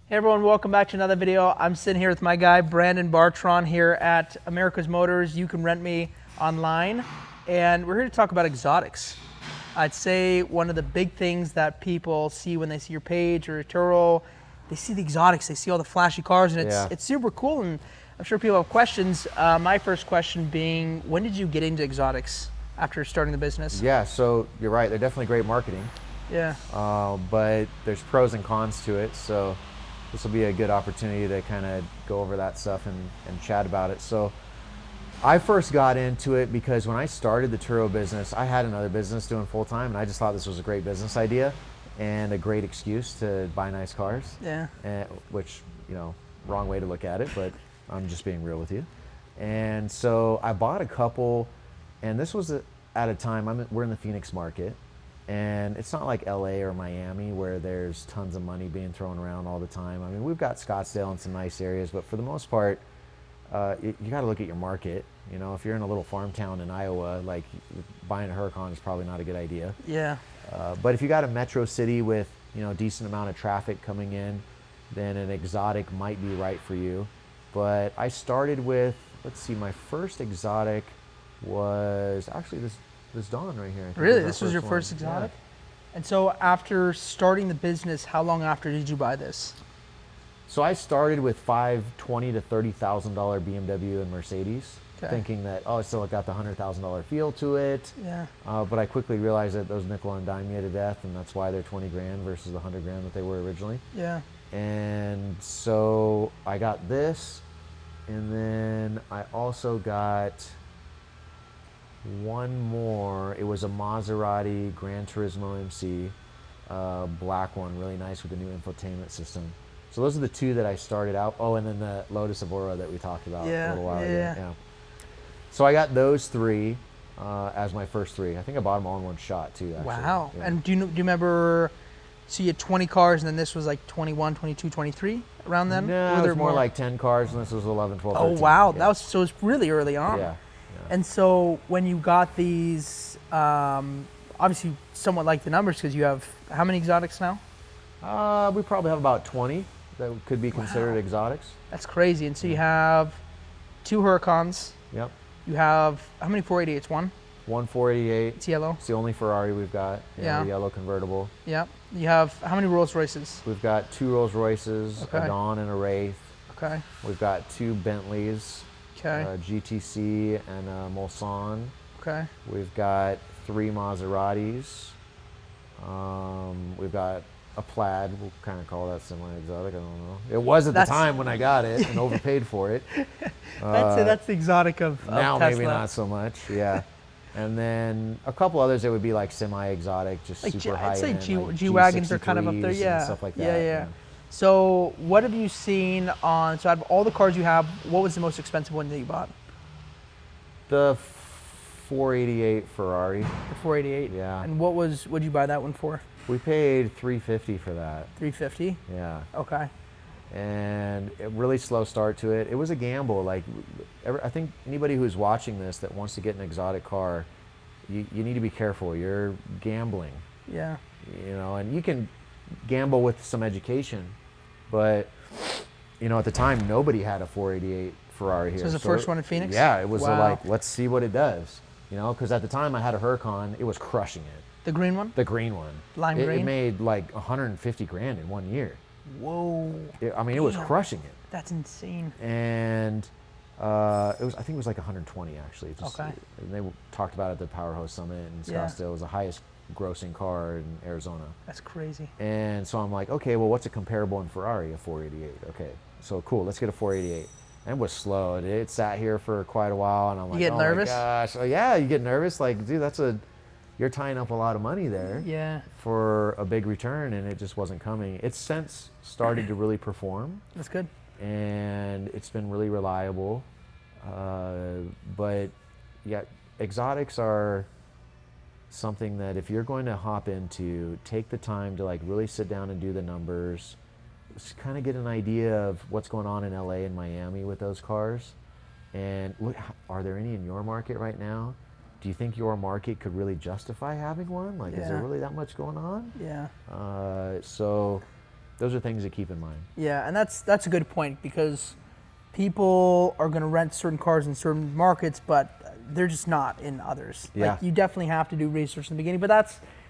Hey everyone, welcome back to another video. I'm sitting here with my guy, Brandon Bartron here at America's Motors. You can rent me online. And we're here to talk about exotics. I'd say one of the big things that people see when they see your page or your Turo, they see the exotics, they see all the flashy cars, and it's super cool, and I'm sure people have questions. My first question being, when did you get into exotics after starting the business? Yeah, so you're right, they're definitely great marketing. Yeah. But there's pros and cons to it, so this will be a good opportunity to kind of go over that stuff and chat about it. So I first got into it because when I started the Turo business, I had another business doing full time, and I just thought this was a great business idea and a great excuse to buy nice cars. Yeah. Which, you know, wrong way to look at it, but I'm just being real with you. And so I bought a couple, and this was at a time, we're in the Phoenix market, and it's not like LA or Miami where there's tons of money being thrown around all the time. I mean, we've got Scottsdale and some nice areas, but for the most part, you got to look at your market. You know, if you're in a little farm town in Iowa, like buying a Huracan is probably not a good idea. Yeah. But if you got a metro city with, you know, a decent amount of traffic coming in, then an exotic might be right for you. But I started with, let's see, my first exotic was actually this Dawn right here. I think Really? This was your first one. exotic? Yeah. And so after starting the business, how long after did you buy this? So I started with $20,000 to $30,000 BMW and Mercedes, thinking that, oh, it's still got the $100,000 feel to it. Yeah. But I quickly realized that those nickel and dime you to death, and that's why they're 20 grand versus the 100 grand that they were originally. Yeah. And so I got this, and then I also got one more. It was a Maserati Gran Turismo MC, black one, really nice with the new infotainment system. So those are the two that I started out. Oh, and then the Lotus Evora that we talked about a little while ago. Yeah. So I got those three as my first three. I think I bought them all in one shot too, actually. Wow. Yeah. And do you remember, so you had 20 cars and then this was like 21, 22, 23 around then? No, it was more like 10 cars and this was 11, 12, 13. Oh, wow. Yeah. That was, so it's really early on. Yeah. And so when you got these, obviously somewhat like the numbers because you have, how many exotics now? We probably have about 20 that could be considered exotics. That's crazy. And so you have 2 Huracans. Yep. You have, how many 488s? One? One 488. It's yellow. It's the only Ferrari we've got. Yeah. The yellow convertible. Yep. You have, how many Rolls Royces? We've got 2 Rolls Royces, Okay. a Dawn and a Wraith. Okay. We've got 2 Bentleys. Okay. GTC and a Mulsanne. Okay. We've got 3 Maseratis. We've got a Plaid. We'll kind of call that semi-exotic. I don't know. It was at the time when I got it and overpaid for it. That's the exotic of now Tesla. maybe not so much. Yeah. And then a couple others that would be like semi-exotic, just Like super high-end. I'd say like G-Wagons are kind of up there. G63s Yeah. and stuff like that. Yeah. So what have you seen on, so out of all the cars you have, what was the most expensive one that you bought? The 488 Ferrari. The 488? Yeah. And what'd you buy that one for? We paid $350 for that. $350? Yeah. Okay. And a really slow start to it. It was a gamble. Like, I think anybody who's watching this that wants to get an exotic car, you need to be careful. You're gambling. Yeah. You know, and you can gamble with some education, but you know, at the time nobody had a 488 Ferrari here. So it was the first one in Phoenix? Yeah, it was Wow. like, let's see what it does. You know, because at the time I had a Huracan, it was crushing it. The green one? The green one. Lime It green? made like 150 grand in 1 year. Whoa. I mean, it was crushing it. That's insane. And I think it was like 120 actually. Okay. And they talked about it at the Powerhouse Summit in Scottsdale. It was the highest grossing car in Arizona. That's crazy. And so I'm like, okay, well, what's a comparable in Ferrari? A 488. Okay, so cool, let's get a 488. And it was slow. It sat here for quite a while, and I'm like, You get oh nervous? my gosh. Oh yeah, you get nervous. Like, dude, you're tying up a lot of money there. Yeah. For a big return, and it just wasn't coming. It's since started to really perform. That's good. And it's been really reliable. But yeah, exotics are something that if you're going to hop into, take the time to like really sit down and do the numbers, just kind of get an idea of what's going on in LA and Miami with those cars. And look, are there any in your market right now? Do you think your market could really justify having one? Like, is there really that much going on? Yeah. So those are things to keep in mind. Yeah, and that's a good point, because people are going to rent certain cars in certain markets, but they're just not in others. Yeah. Like, you definitely have to do research in the beginning, but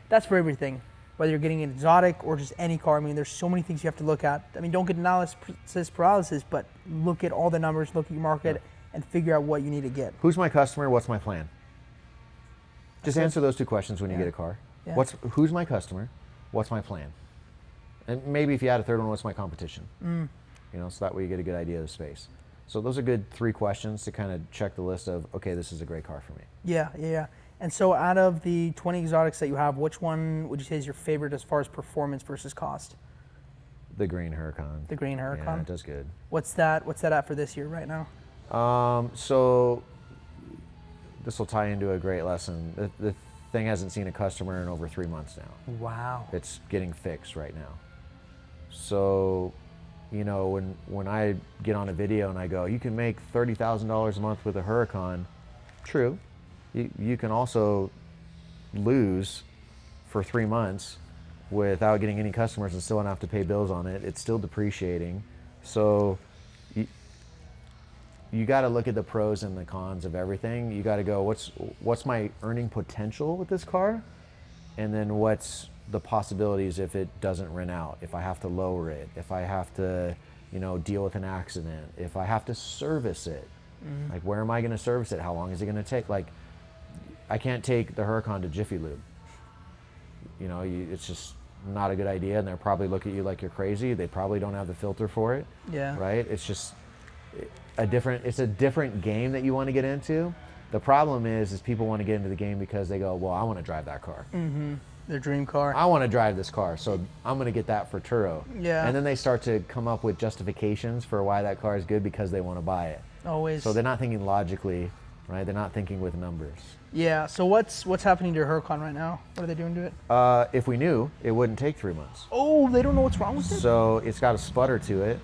that's for everything. Whether you're getting an exotic or just any car, I mean, there's so many things you have to look at. I mean, don't get analysis paralysis, but look at all the numbers, look at your market, and figure out what you need to get. Who's my customer? What's my plan? Just answer those two questions when you get a car. Yeah. Who's my customer? What's my plan? And maybe if you add a third one, what's my competition? You know, so that way you get a good idea of the space. So those are good 3 questions to kind of check the list of, okay, this is a great car for me. Yeah. And so out of the 20 exotics that you have, which one would you say is your favorite as far as performance versus cost? The green Huracan. The green Huracan? Yeah, it does good. What's that at for this year right now? So this will tie into a great lesson. The thing hasn't seen a customer in over 3 months now. Wow. It's getting fixed right now. So, you know, when I get on a video and I go, you can make $30,000 a month with a Huracan, true. You can also lose for 3 months without getting any customers and still not have to pay bills on it. It's still depreciating. So you got to look at the pros and the cons of everything. You got to go, what's my earning potential with this car? And then what's the possibilities if it doesn't rent out, if I have to lower it, if I have to, you know, deal with an accident, if I have to service it. Like, where am I going to service it? How long is it going to take? Like, I can't take the Huracan to Jiffy Lube. You know, it's just not a good idea, and they'll probably look at you like you're crazy. They probably don't have the filter for it. Yeah. Right? It's just it's a different game that you want to get into. The problem is people want to get into the game because they go, well, I want to drive that car. Their dream car. I want to drive this car, so I'm going to get that for Turo. Yeah. And then they start to come up with justifications for why that car is good because they want to buy it. Always. So they're not thinking logically, right? They're not thinking with numbers. Yeah. So what's happening to your Huracan right now? What are they doing to it? If we knew, it wouldn't take 3 months. Oh, they don't know what's wrong with it? So it's got a sputter to it.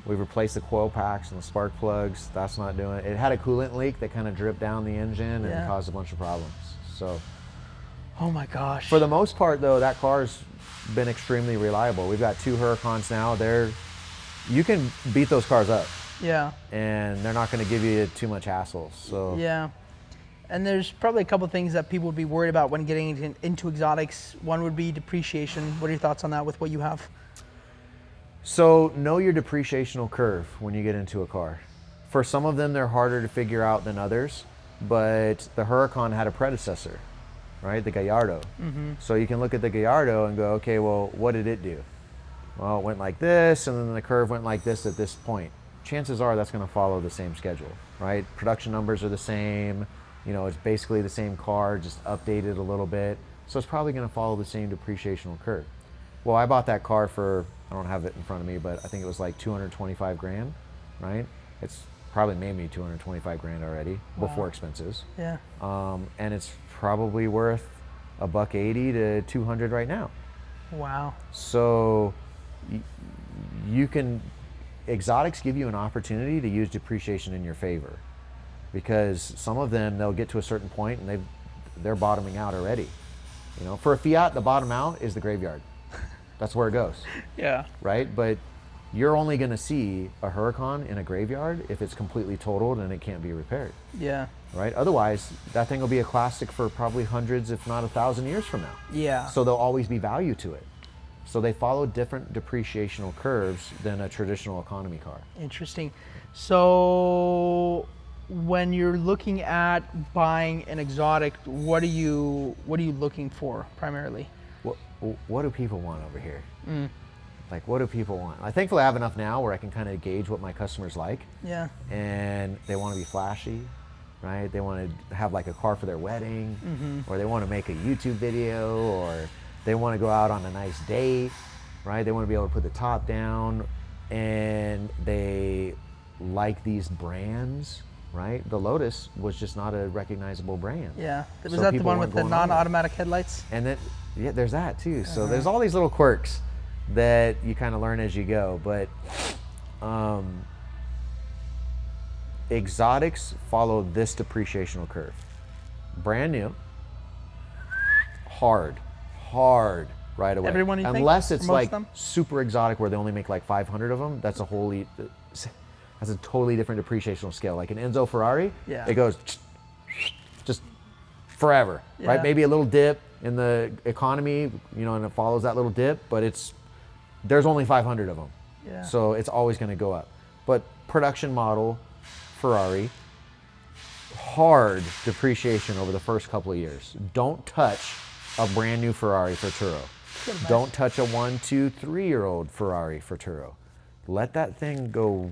We've replaced the coil packs and the spark plugs. That's not doing it. It had a coolant leak that kind of dripped down the engine and caused a bunch of problems. So. Oh my gosh. For the most part, though, that car's been extremely reliable. We've got 2 Huracans now. You can beat those cars up. Yeah. And they're not going to give you too much hassle. So. Yeah. And there's probably a couple things that people would be worried about when getting into exotics. One would be depreciation. What are your thoughts on that with what you have? So know your depreciational curve when you get into a car. For some of them, they're harder to figure out than others, but the Huracan had a predecessor, right? The Gallardo. So you can look at the Gallardo and go, okay, well, what did it do? Well, it went like this, and then the curve went like this at this point. Chances are that's going to follow the same schedule, right? Production numbers are the same. You know, it's basically the same car, just updated a little bit. So it's probably going to follow the same depreciational curve. Well, I bought that car for, I don't have it in front of me, but I think it was like 225 grand, right? It's probably made me 225 grand already before expenses. Yeah. And it's probably worth $180 to $200 right now. Wow. So exotics give you an opportunity to use depreciation in your favor, because some of them, they'll get to a certain point and they're bottoming out already. You know, for a Fiat, the bottom out is the graveyard. That's where it goes. Yeah. Right? But you're only going to see a Huracan in a graveyard if it's completely totaled and it can't be repaired. Yeah. Right? Otherwise, that thing will be a classic for probably hundreds, if not 1,000 years from now. Yeah. So there'll always be value to it. So they follow different depreciational curves than a traditional economy car. Interesting. So when you're looking at buying an exotic, what are you looking for primarily? What do people want over here? Like, what do people want? Thankfully I have enough now where I can kind of gauge what my customers like. Yeah. And they want to be flashy, right? They want to have like a car for their wedding, or they want to make a YouTube video, or they want to go out on a nice date, right? They want to be able to put the top down, and they like these brands, right? The Lotus was just not a recognizable brand. Yeah. Was that the one with the non-automatic headlights? And then, yeah, there's that too. So there's all these little quirks that you kind of learn as you go. But exotics follow this depreciational curve. Brand new, hard right away. Everyone, you think? Unless it's For most like of them? super exotic where they only make like 500 of them. That's a totally different depreciational scale. Like an Enzo Ferrari, Yeah. it goes just forever, right? Yeah. Maybe a little dip in the economy, and it follows that little dip, but there's only 500 of them. Yeah. So it's always going to go up. But production model Ferrari, hard depreciation over the first couple of years. Don't touch a brand new Ferrari for Turo. Don't touch a 1, 2, 3-year-old Ferrari for Turo. Let that thing go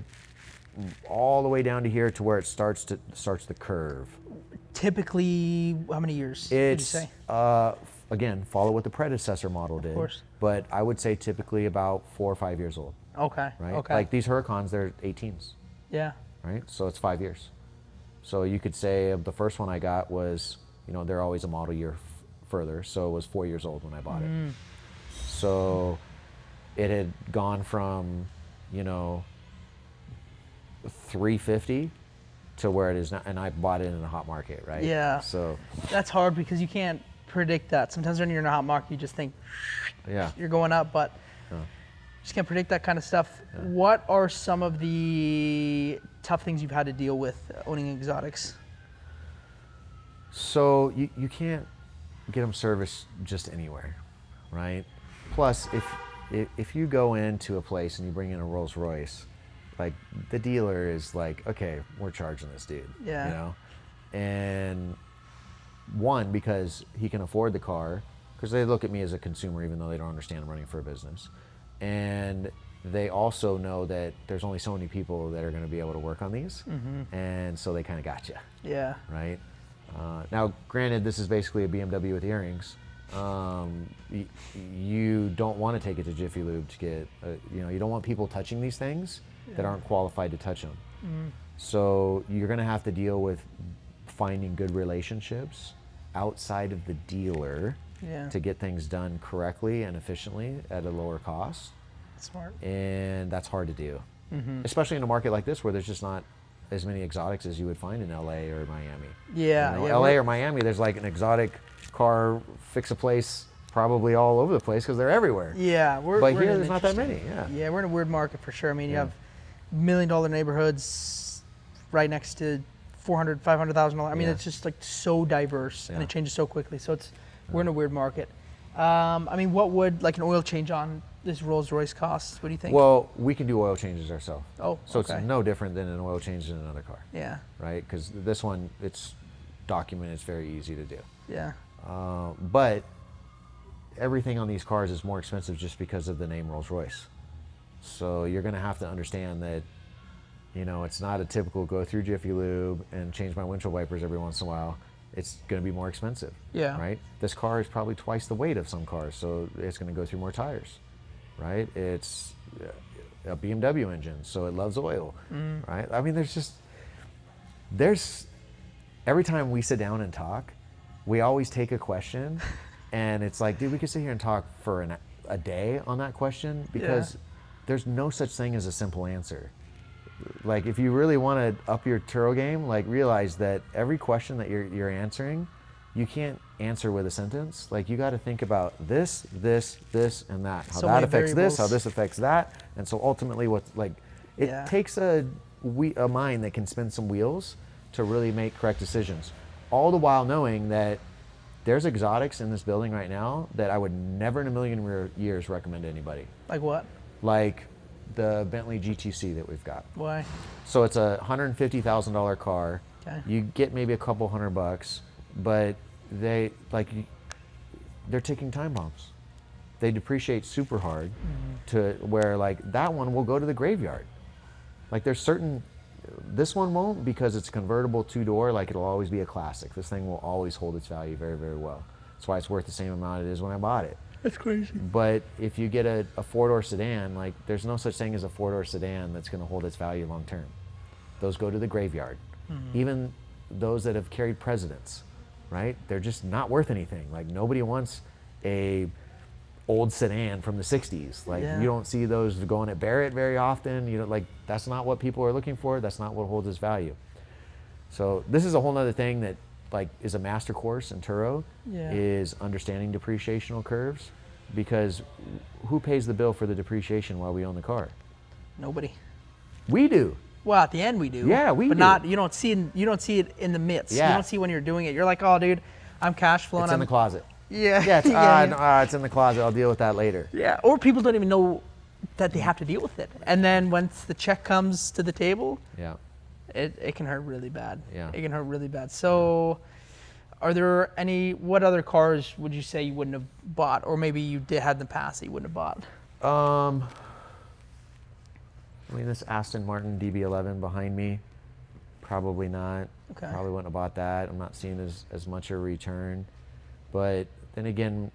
all the way down to here to where it starts the curve. Typically, how many years would you It's say? again, follow what the predecessor model did. Of course. But I would say typically about 4 or 5 years old. Okay. Right? Okay. Like these Huracans, they're 18s. Yeah. Right? So it's 5 years. So you could say the first one I got was, they're always a model year further, so it was 4 years old when I bought it. So it had gone from, $350 to where it is now, and I bought it in a hot market, right? Yeah. So That's hard because you can't predict that. Sometimes when you're in a hot market, you just think yeah. you're going up, but you just can't predict that kind of stuff. What are some of the tough things you've had to deal with owning exotics? So you can't get them serviced just anywhere, right? Plus, if you go into a place and you bring in a Rolls Royce, like the dealer is like, okay, we're charging this dude, Yeah. And one, because he can afford the car, because they look at me as a consumer even though they don't understand I'm running for a business, and they also know that there's only so many people that are going to be able to work on these, and so they kind of got you, Yeah. right? Now, granted, this is basically a BMW with earrings. You don't want to take it to Jiffy Lube to get, you don't want people touching these things that aren't qualified to touch them. So you're going to have to deal with finding good relationships outside of the dealer Yeah. to get things done correctly and efficiently at a lower cost. Smart. And that's hard to do, especially in a market like this where there's just not as many exotics as you would find in LA or Miami. Yeah. Yeah. LA or Miami, there's like an exotic car fix-a-place probably all over the place because they're everywhere. Yeah. But we're here, in an there's not that many. interesting- Yeah. Yeah, we're in a weird market for sure. I mean, you Yeah. have $1 million neighborhoods right next to $400,000, $500,000. I mean, Yeah. it's just like so diverse and Yeah. it changes so quickly. So we're in a weird market. I mean, what would like an oil change on this Rolls Royce cost? What do you think? Well, we can do oil changes ourselves. Oh, So okay. it's no different than an oil change in another car, Yeah. right? Because this one, it's documented, it's very easy to do. Yeah. But everything on these cars is more expensive just because of the name Rolls Royce. So you're going to have to understand that, it's not a typical go through Jiffy Lube and change my windshield wipers every once in a while. It's going to be more expensive. Yeah. Right? This car is probably twice the weight of some cars, so it's going to go through more tires. Right? It's a BMW engine, so it loves oil. Right? I mean, there's every time we sit down and talk, we always take a question and it's like, dude, we could sit here and talk for a day on that question because there's no such thing as a simple answer. Like, if you really want to up your Turo game, like, realize that every question that you're answering, you can't answer with a sentence. Like, you got to think about this, and that. How So that many affects this, how variables. this affects that. And so ultimately, it takes a mind that can spin some wheels to really make correct decisions. All the while knowing that there's exotics in this building right now that I would never in a million years recommend to anybody. Like what? Like the Bentley GTC that we've got. Why? So it's a $150,000 car. Okay. You get maybe a couple $100, but they're ticking time bombs. They depreciate super hard to where like that one will go to the graveyard. Like this one won't because it's convertible 2-door, like it'll always be a classic. This thing will always hold its value very, very well. That's why it's worth the same amount it is when I bought it. That's crazy. But if you get a 4-door sedan, like there's no such thing as a 4-door sedan that's going to hold its value long term. Those go to the graveyard. Even those that have carried presidents, right? They're just not worth anything. Like nobody wants a old sedan from the 60s. Like you don't see those going at Barrett very often. Like that's not what people are looking for. That's not what holds its value. So this is a whole nother thing that like is a master course in Turo, is understanding depreciational curves. because who pays the bill for the depreciation while we own the car? Nobody. We do. Well, at the end we do. Yeah, we but do. not. You don't see it in the midst. Yeah. You don't see when you're doing it. You're like, oh, dude, I'm cash flowing. It's in the closet. Yeah. Yeah, it's, yeah. No, it's in the closet. I'll deal with that later. Yeah. Or people don't even know that they have to deal with it, and then once the check comes to the table, Yeah. it can hurt really bad. Yeah. It can hurt really bad. So, are there what other cars would you say you wouldn't have bought, or maybe you had in the past that you wouldn't have bought? I mean, this Aston Martin DB11 behind me, probably not. Okay. Probably wouldn't have bought that. I'm not seeing as much a return. But then again,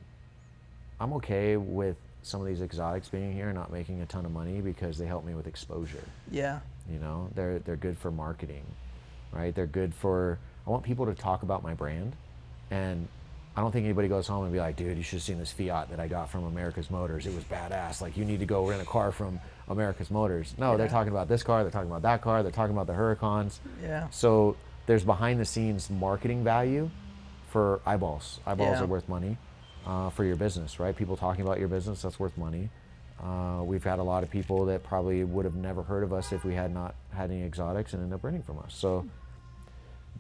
I'm okay with some of these exotics being here and not making a ton of money because they help me with exposure. Yeah. You know, they're good for marketing, right? They're good for, I want people to talk about my brand. And I don't think anybody goes home and be like, dude, you should have seen this Fiat that I got from America's Motors. It was badass. Like, you need to go rent a car from America's Motors. No, Yeah. They're talking about this car. They're talking about that car. They're talking about the Huracans. Yeah. So there's behind the scenes marketing value for eyeballs. Eyeballs Yeah. are worth money for your business, right? People talking about your business, that's worth money. We've had a lot of people that probably would have never heard of us if we had not had any exotics and end up renting from us. So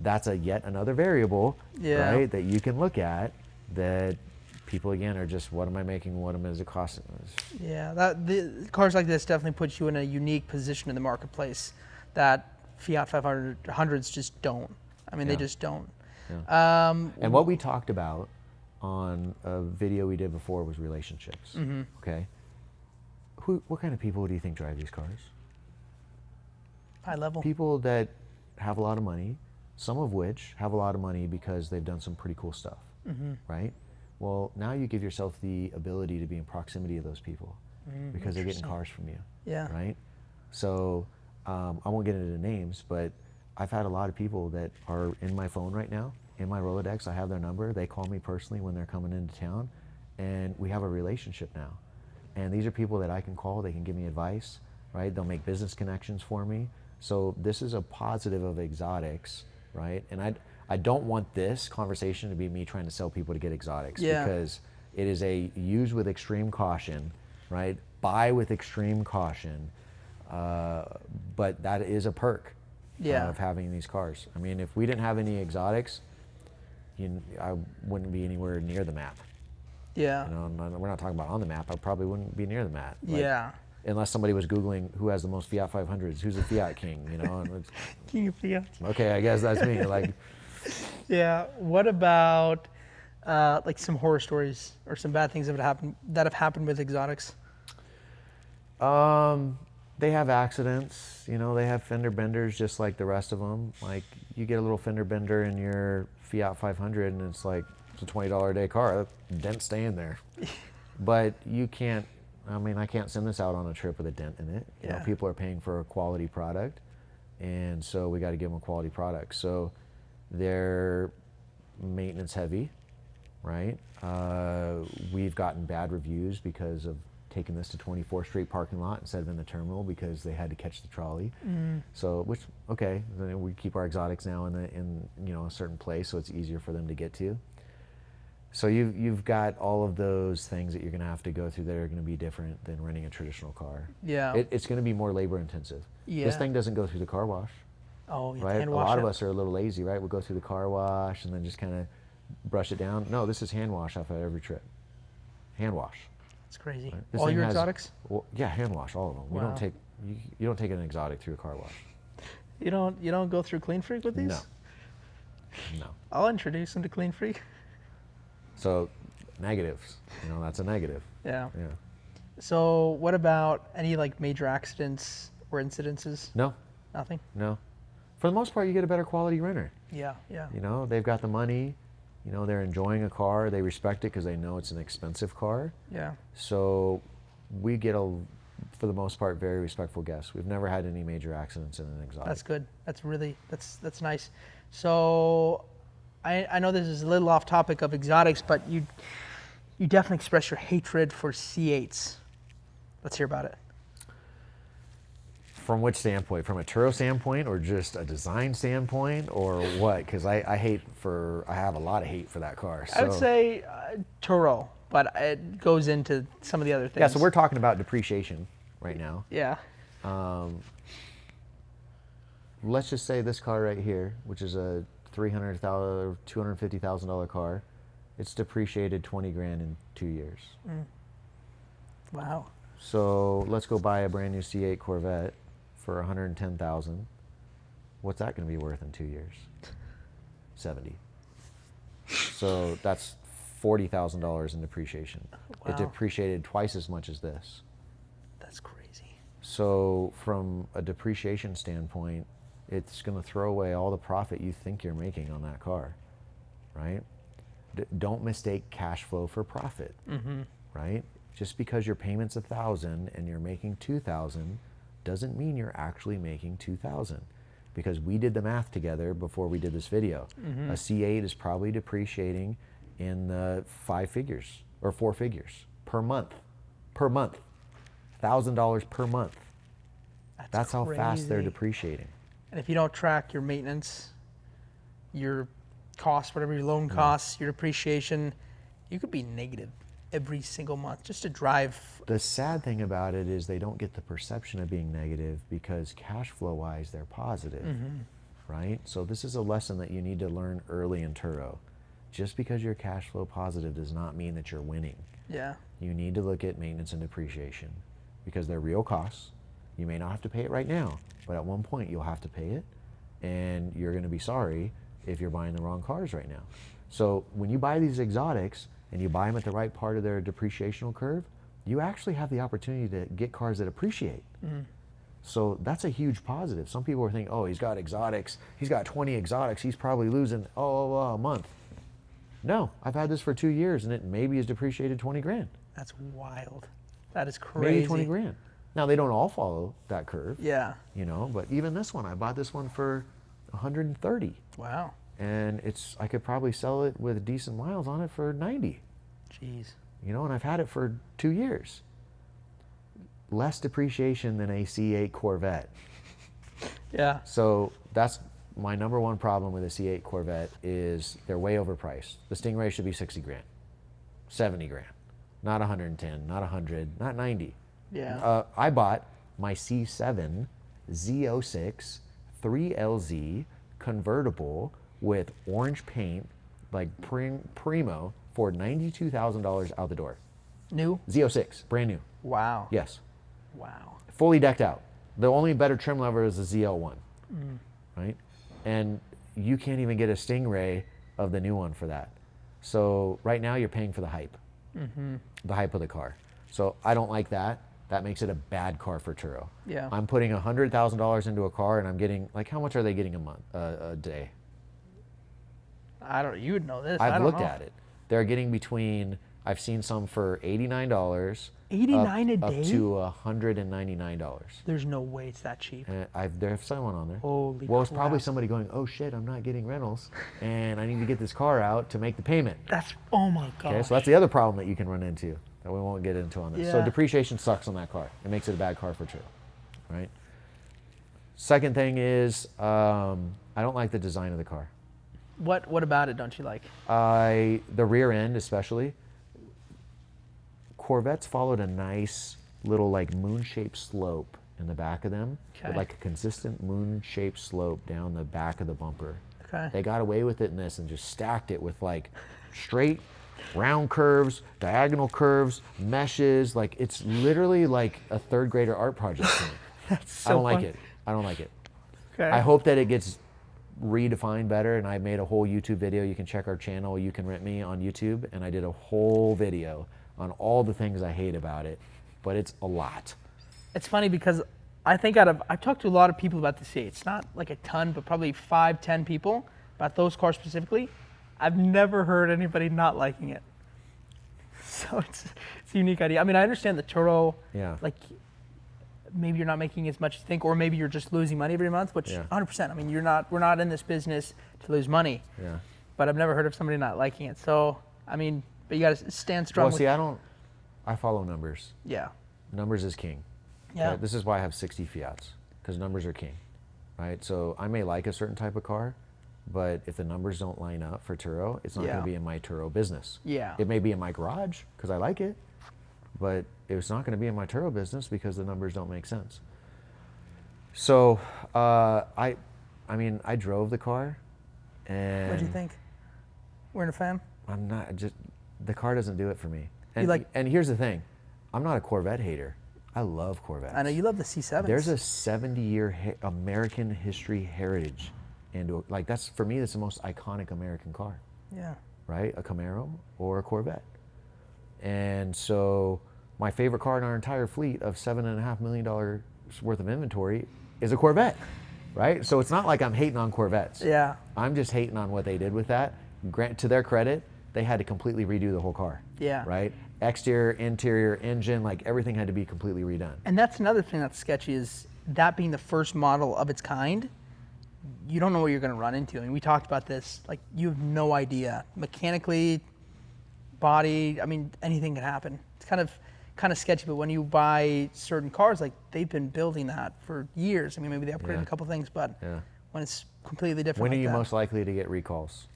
that's yet another variable, Yeah. right, that you can look at that people, again, are just, what am I making? What is it costing us? Yeah, the cars like this definitely puts you in a unique position in the marketplace that Fiat 500s just don't. I mean, they Yeah. just don't. Yeah. And what we talked about on a video we did before was relationships. Mm-hmm. Okay. What kind of people do you think drive these cars? High level. People that have a lot of money, some of which have a lot of money because they've done some pretty cool stuff, right? Well, now you give yourself the ability to be in proximity of those people because they're getting cars from you, Yeah. right? So I won't get into names, but I've had a lot of people that are in my phone right now, in my Rolodex. I have their number. They call me personally when they're coming into town, and we have a relationship now. And these are people that I can call. They can give me advice, right? They'll make business connections for me. So this is a positive of exotics, right? And I don't want this conversation to be me trying to sell people to get exotics, Yeah. because it is a use with extreme caution, right? Buy with extreme caution. But that is a perk Yeah. of having these cars. I mean, if we didn't have any exotics, I wouldn't be anywhere near the map. Yeah. You know, we're not talking about on the map. I probably wouldn't be near the map. Like, Yeah. Unless somebody was Googling who has the most Fiat 500s, who's the Fiat king, you know? And King of Fiat. okay, I guess that's me. Like, Yeah. What about like some horror stories or some bad things that have happened with exotics? they have accidents, you know, they have fender benders just like the rest of them. Like, you get a little fender bender in your Fiat 500 and it's like, it's a $20 a day car. That dent's staying there. But you can't, I mean, I can't send this out on a trip with a dent in it. You know, Yeah. people are paying for a quality product, and so we got to give them a quality product. So they're maintenance heavy, right? We've gotten bad reviews because of taking this to 24th Street parking lot instead of in the terminal because they had to catch the trolley. So, which, okay, then we keep our exotics now in you know, a certain place, so it's easier for them to get to. So you've got all of those things that you're going to have to go through that are going to be different than renting a traditional car. Yeah. It's going to be more labor intensive. Yeah. This thing doesn't go through the car wash, Oh, you right? hand A wash lot it. of us are a little lazy, right? We'll go through the car wash and then just kind of brush it down. No, this is hand wash off of every trip. Hand wash. It's crazy. Right? This All thing your has- exotics? Well, yeah, hand wash, all of them. We Wow. don't take you don't take an exotic through a car wash. You don't go through Clean Freak with these? No. No. I'll introduce them to Clean Freak. So negatives, you know, that's a negative. Yeah. Yeah. So what about any like major accidents or incidences? No, Nothing? no. For the most part, you get a better quality renter. Yeah, yeah. You know, they've got the money. You know, they're enjoying a car. They respect it because they know it's an expensive car. Yeah. So we get for the most part, very respectful guests. We've never had any major accidents in an exotic. That's good. That's nice. So I know this is a little off topic of exotics, but you definitely express your hatred for C8s. Let's hear about it. From which standpoint? From a Turo standpoint, or just a design standpoint, or what? Because I have a lot of hate for that car. So. I would say Turo, but it goes into some of the other things. Yeah, so we're talking about depreciation right now. Yeah. Let's just say this car right here, which is a $300,000, $250,000 car, it's depreciated 20 grand in 2 years. Wow. So let's go buy a brand new C8 Corvette for 110,000. What's that going to be worth in 2 years? 70. So that's $40,000 in depreciation. Wow. It depreciated twice as much as this. That's crazy. So from a depreciation standpoint, it's going to throw away all the profit you think you're making on that car, right? Don't mistake cash flow for profit, right? Just because your payment's $1,000 and you're making $2,000 doesn't mean you're actually making $2,000, because we did the math together before we did this video. A C8 is probably depreciating in the 5 figures or 4 figures per month, $1,000 per month. That's how fast they're depreciating. And if you don't track your maintenance, your costs, whatever your loan costs, your depreciation, you could be negative every single month just to drive. The sad thing about it is they don't get the perception of being negative, because cash flow wise they're positive, right? So this is a lesson that you need to learn early in Turo. Just because you're cash flow positive does not mean that you're winning. Yeah. You need to look at maintenance and depreciation, because they're real costs. You may not have to pay it right now, but at one point you'll have to pay it, and you're going to be sorry if you're buying the wrong cars right now. So when you buy these exotics and you buy them at the right part of their depreciational curve, you actually have the opportunity to get cars that appreciate. So that's a huge positive. Some people are thinking, oh, he's got exotics, he's got 20 exotics, he's probably losing a month. No, I've had this for 2 years and it maybe is depreciated 20 grand. That's wild. That is crazy. Maybe 20 grand. Now they don't all follow that curve. Yeah. You know, but even this one, I bought this one for 130. Wow. And I could probably sell it with decent miles on it for 90. Jeez. You know, and I've had it for 2 years. Less depreciation than a C8 Corvette. Yeah. So that's my number one problem with a C8 Corvette, is they're way overpriced. The Stingray should be 60 grand, 70 grand, not 110, not 100, not 90. Yeah. I bought my C7 Z06 3LZ convertible with orange paint, like primo, for $92,000 out the door. New? Z06, brand new. Wow. Yes. Wow. Fully decked out. The only better trim level is the ZL1, right? And you can't even get a Stingray of the new one for that. So right now you're paying for the hype, the hype of the car. So I don't like that. That makes it a bad car for Turo. Yeah. I'm putting $100,000 into a car and I'm getting, like, how much are they getting a day? I don't. You would know this. I've looked at it. They're getting between, I've seen some for $89. $89 a day? Up to $199. There's no way it's that cheap. There's someone on there. Holy Well, it's probably crap. somebody going, oh shit, I'm not getting rentals, and I need to get this car out to make the payment. That's, oh my god. Okay, so that's the other problem that you can run into that we won't get into on this. So Yeah. depreciation sucks on that car. It makes it a bad car for Turo, right? Second thing is, I don't like the design of the car. What about it don't you like? The rear end especially. Corvettes followed a nice little like moon-shaped slope in the back of them, with Okay. like a consistent moon-shaped slope down the back of the bumper. Okay. They got away with it in this and just stacked it with like straight round curves, diagonal curves, meshes. Like, it's literally like a third grader art project to me. That's so I don't like fun. it. I don't like it. Okay. I hope that it gets redefined better, and I made a whole YouTube video. You can check our channel, You Can Rent Me, on YouTube, and I did a whole video on all the things I hate about it, but it's a lot. It's funny because I think I've talked to a lot of people about the C8. It's not like a ton, but probably 5-10 people about those cars specifically. I've never heard anybody not liking it. So it's a unique idea. I mean, I understand the Turo, Yeah. like maybe you're not making as much as you think, or maybe you're just losing money every month, which Yeah. 100%. I mean, we're not in this business to lose money, Yeah. but I've never heard of somebody not liking it. So, I mean, but you got to stand strong. Well, with, see, I follow numbers. yeah. Numbers is king. Yeah. This is why I have 60 Fiats, because numbers are king, right? So I may like a certain type of car, but if the numbers don't line up for Turo, it's not Yeah. going to be in my Turo business. Yeah. It may be in my garage because I like it, but it's not going to be in my Turo business because the numbers don't make sense. So I mean, I drove the car, and What'd you think? Weren't a fan? I'm not just the car doesn't do it for me. And You like- and here's the thing, I'm not a Corvette hater. I love Corvettes. I know you love the C7s. There's a 70-year American history heritage, and like that's for me, that's the most iconic American car, Yeah. right? A Camaro or a Corvette. And so my favorite car in our entire fleet of $7.5 million worth of inventory is a Corvette, right? So it's not like I'm hating on Corvettes. Yeah. I'm just hating on what they did with that. To their credit, they had to completely redo the whole car. Yeah. Right? Exterior, interior, engine, like everything had to be completely redone. And that's another thing that's sketchy is that being the first model of its kind, you don't know what you're going to run into. I mean, we talked about this. Like, you have no idea. Mechanically, body, I mean, anything can happen. It's kind of sketchy, but when you buy certain cars, like, they've been building that for years. I mean, maybe they upgraded a couple things, but when it's completely different When are like you that, most likely to get recalls?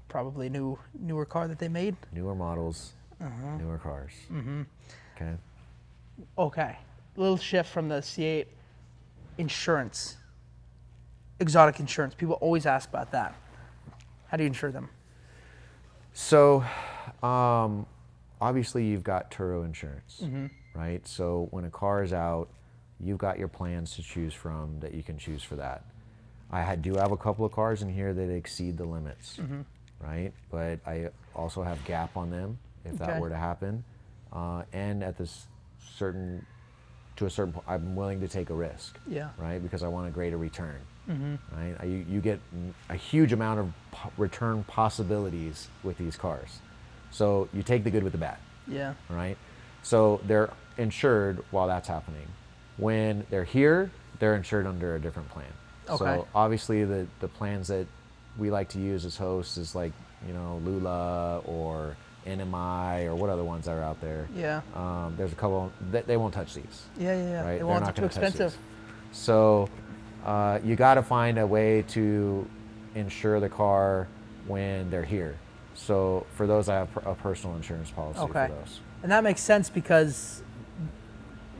probably newer car that they made. Newer models, newer cars. Okay. Okay, little shift from the C8. Insurance, exotic insurance. People always ask about that. How do you insure them? So, obviously you've got Turo insurance, right? So when a car is out, you've got your plans to choose from that you can choose for that. Do have a couple of cars in here that exceed the limits, right? But I also have gap on them if Okay. that were to happen. And at this to a certain point, I'm willing to take a risk, Yeah. right? Because I want a greater return, right? You get a huge amount of return possibilities with these cars. So you take the good with the bad, Yeah. right? So they're insured while that's happening. When they're here, they're insured under a different plan. Okay. So obviously the plans that we like to use as hosts is like, Lula or NMI or what other ones are out there. Yeah. There's a couple, they won't touch these. Yeah. Right? They want not it too gonna touch expensive. these. So you got to find a way to insure the car when they're here. So for those, I have a personal insurance policy Okay. for those. And that makes sense because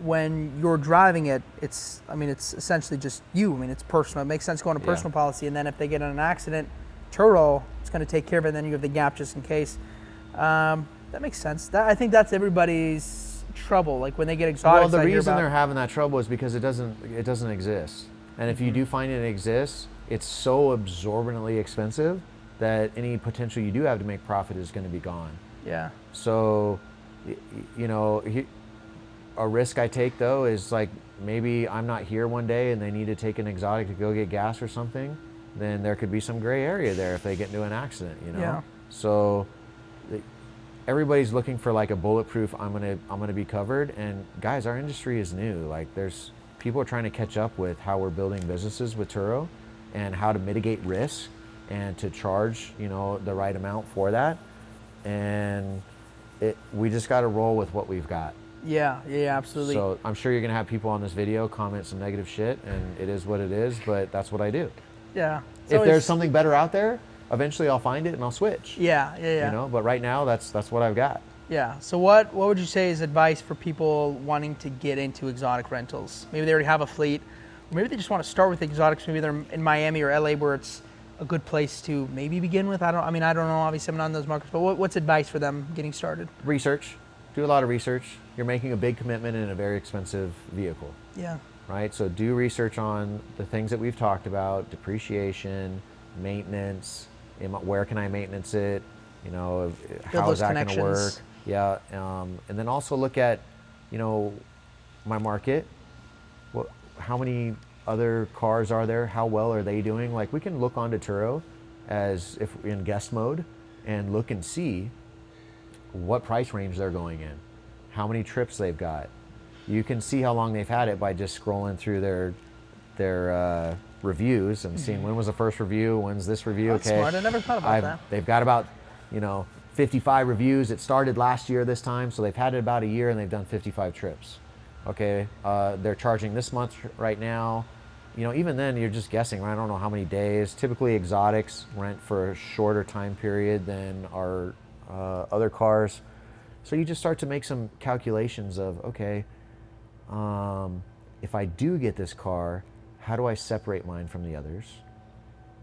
when you're driving it, it's essentially just you. I mean, it's personal. It makes sense going to personal policy. And then if they get in an accident, Turo, it's going to take care of it. And then you have the gap just in case. That makes sense. I think that's everybody's trouble. Like when they get exotic. Well, the reason they're having that trouble is because it doesn't exist. And if you do find it exists, it's so absorbently expensive that any potential you do have to make profit is going to be gone. Yeah. So, a risk I take though is like maybe I'm not here one day and they need to take an exotic to go get gas or something, then there could be some gray area there if they get into an accident, Yeah. So everybody's looking for like a bulletproof, I'm gonna be covered. And guys, our industry is new. Like people are trying to catch up with how we're building businesses with Turo and how to mitigate risk and to charge, the right amount for that. And we just got to roll with what we've got. Yeah, absolutely. So I'm sure you're gonna have people on this video comment some negative shit, and it is what it is, but that's what I do. Yeah. If there's something better out there, eventually I'll find it and I'll switch. Yeah. But right now that's what I've got. Yeah. So what would you say is advice for people wanting to get into exotic rentals? Maybe they already have a fleet, or maybe they just want to start with exotics. Maybe they're in Miami or LA where it's a good place to maybe begin with. I don't know. Obviously, I'm not in those markets, but what's advice for them getting started? Research. Do a lot of research. You're making a big commitment in a very expensive vehicle. Yeah. Right? So do research on the things that we've talked about: depreciation, maintenance. Where can I maintenance it? How is that going to work? Yeah. And then also look at, my market. How many other cars are there? How well are they doing? Like we can look onto Turo as if we're in guest mode and look and see what price range they're going in, how many trips they've got. You can see how long they've had it by just scrolling through their reviews and seeing when was the first review, when's this review. That's smart. I never thought about that. They've got about 55 reviews. It started last year this time, so they've had it about a year and they've done 55 trips. Okay, they're charging this month right now you know, even then you're just guessing, right? I don't know how many days. Typically exotics rent for a shorter time period than our other cars. So you just start to make some calculations of, okay, if I do get this car, how do I separate mine from the others,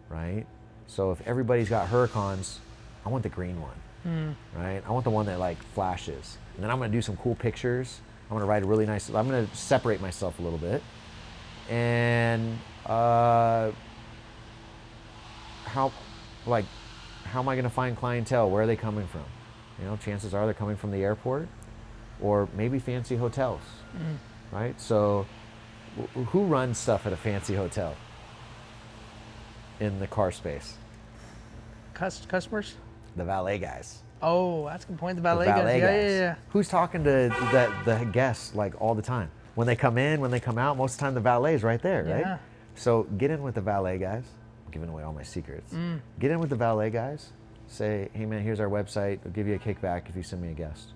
right? So if everybody's got Huracans, I want the green one, right? I want the one that like flashes. And then I'm gonna do some cool pictures. I'm gonna write a really nice, I'm gonna separate myself a little bit. And how am I gonna find clientele? Where are they coming from? You know, chances are they're coming from the airport or maybe fancy hotels, right? So who runs stuff at a fancy hotel in the car space? Customers? The valet guys. Oh, that's a good point. The The valet guys. valet Yeah, guys. yeah. Who's talking to the guests like all the time? When they come in, when they come out, most of the time the valet's right there, right? Yeah. So get in with the valet guys. I'm giving away all my secrets. Get in with the valet guys. Say, hey man, here's our website. I'll give you a kickback if you send me a guest.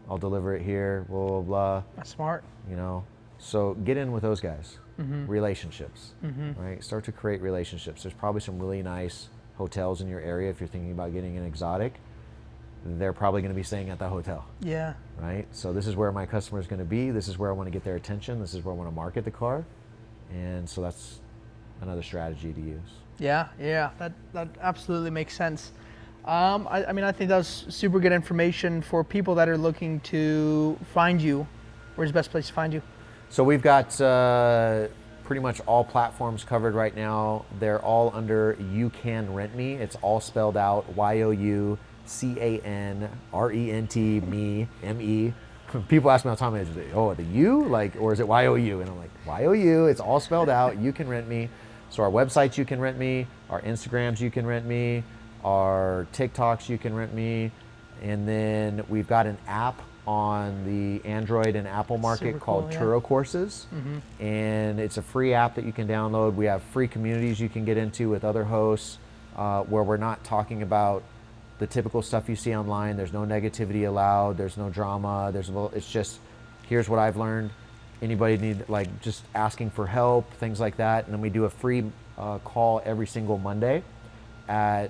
I'll deliver it here, blah, blah, blah. That's smart. You know, so get in with those guys. Relationships, right? Start to create relationships. There's probably some really nice hotels in your area. If you're thinking about getting an exotic, they're probably going to be staying at the hotel. Yeah. Right? So this is where my customer is going to be. This is where I want to get their attention. This is where I want to market the car. And so that's another strategy to use. Yeah, that absolutely makes sense. I mean, I think that's super good information for people that are looking to find you. Where's the best place to find you? So we've got pretty much all platforms covered right now. They're all under You Can Rent Me. It's all spelled out, YOUCANRENT, me, M-E. People ask me all the time, oh, the U, like, or is it YOU? And I'm like, YOU, it's all spelled out, You Can Rent Me. So our websites, You Can Rent Me, our Instagrams, You Can Rent Me, our TikToks, You Can Rent Me, and then we've got an app on the Android and Apple market Super called cool, yeah. Turo Courses, and it's a free app that you can download. We have free communities you can get into with other hosts where we're not talking about the typical stuff you see online. There's no negativity allowed. There's no drama. It's just, here's what I've learned. Anybody need, like, just asking for help, things like that. And then we do a free call every single Monday at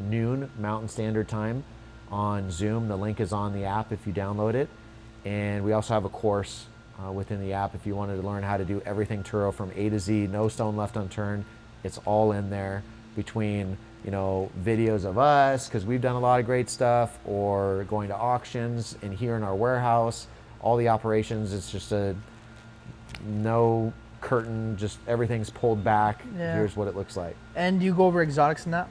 noon Mountain Standard Time on Zoom. The link is on the app if you download it. And we also have a course within the app if you wanted to learn how to do everything Turo from A to Z, no stone left unturned. It's all in there between, you know, videos of us, because we've done a lot of great stuff, or going to auctions and here in our warehouse, all the operations. It's just a no curtain, just everything's pulled back. Yeah. Here's what it looks like. And you go over exotics in that?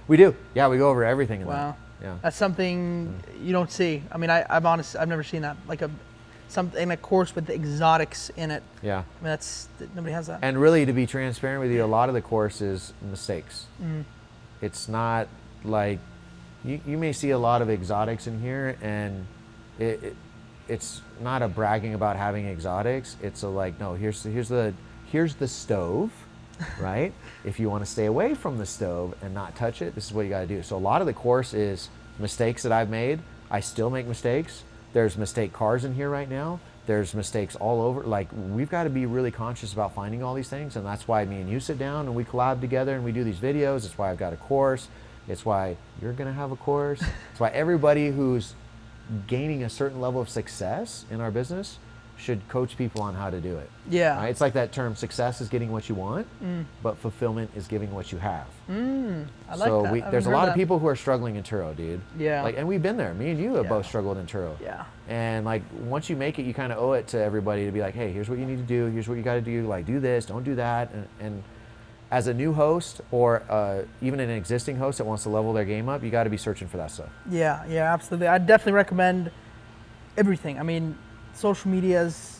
We do. Yeah, we go over everything in Wow. that. Yeah. That's something you don't see. I mean, I've never seen that. Like a course with the exotics in it. Yeah. I mean, nobody has that. And really, to be transparent with you, a lot of the course is mistakes. It's not like, you may see a lot of exotics in here, and it's not a bragging about having exotics. It's a like, no, here's the stove, right? If you want to stay away from the stove and not touch it, this is what you got to do. So a lot of the course is mistakes that I've made. I still make mistakes. There's mistake cars in here right now. There's mistakes all over. Like, we've got to be really conscious about finding all these things, and that's why me and you sit down and we collab together and we do these videos. It's why I've got a course. It's why you're gonna have a course. It's why everybody who's gaining a certain level of success in our business should coach people on how to do it. Yeah. Right? It's like that term, success is getting what you want, but fulfillment is giving what you have. I like So that. there's a lot of people who are struggling in Turo, dude. Yeah. Like, and we've been there. Me and you have Yeah. both struggled in Turo. Yeah. And like, once you make it, you kind of owe it to everybody to be like, hey, here's what you need to do. Here's what you got to do. Like, do this, don't do that. And as a new host, or even an existing host that wants to level their game up, you got to be searching for that stuff. Yeah, absolutely. I definitely recommend everything. I mean, social medias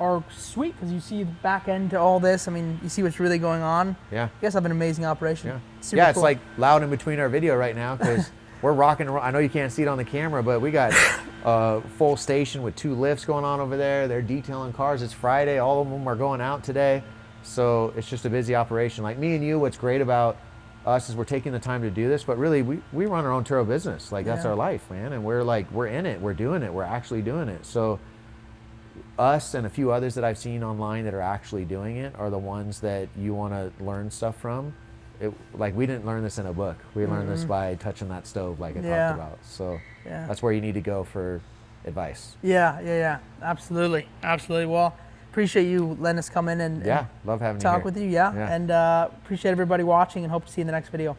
are sweet because you see the back end to all this. I mean, you see what's really going on. Yeah. You guys have an amazing operation. Yeah. Super It's cool. like loud in between our video right now because we're rocking. I know you can't see it on the camera, but we got a full station with 2 lifts going on over there. They're detailing cars. It's Friday. All of them are going out today. So it's just a busy operation. Like me and you, what's great about us is we're taking the time to do this, but really we run our own Turo business. Like, that's Yeah. our life, man. And we're in it. We're doing it. We're actually doing it. So us and a few others that I've seen online that are actually doing it are the ones that you want to learn stuff from. Like we didn't learn this in a book. We learned this by touching that stove like I talked about. So that's where you need to go for advice. Yeah. Absolutely. Well, appreciate you letting us come in and love having you talk here. with you. And appreciate everybody watching and hope to see you in the next video.